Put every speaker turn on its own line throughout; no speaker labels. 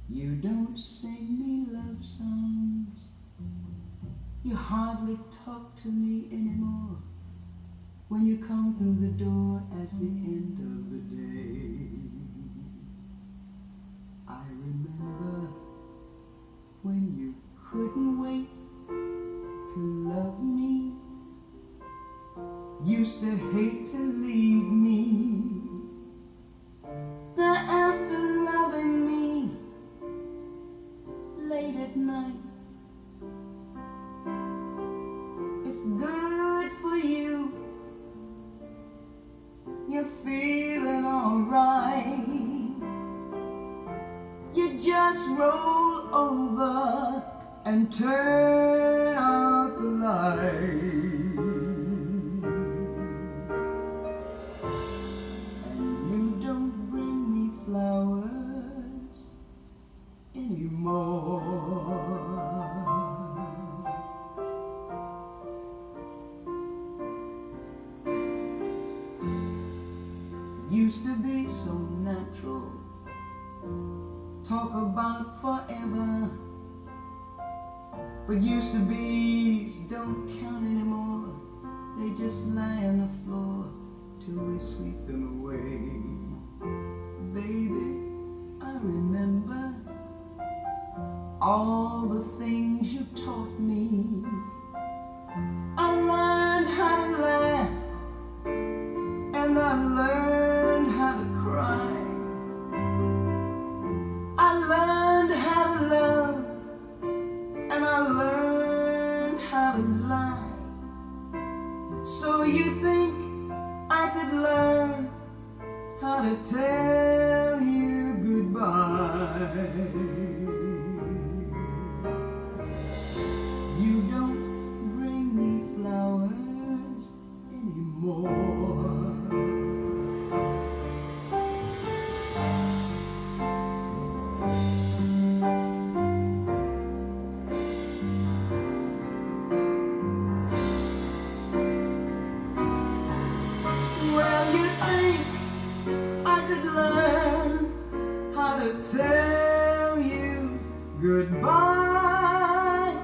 You don't sing me love songs. You hardly talk to me anymore when you come through the door at the end of the day. I remember when you couldn't wait to love me. Used to hate to leave me. Then after loving me late at night, it's good for you. You're feeling alright. You just roll over and turn off the light. And you don't bring me flowers anymore. Used to be so natural, talk about forever, but used to be's don't count anymore. They just lie on the floor till we sweep them away. Baby, I remember all the things you taught me. I learned how to laugh, and I learned how to cry. I learned how to love, and I learned how to lie. So you think I could learn how to tell you goodbye? You don't bring me flowers anymore. Tell you goodbye.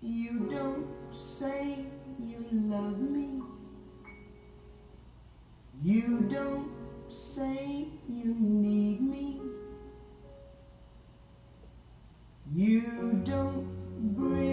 You don't say you love me. You don't say you need me. You don't bring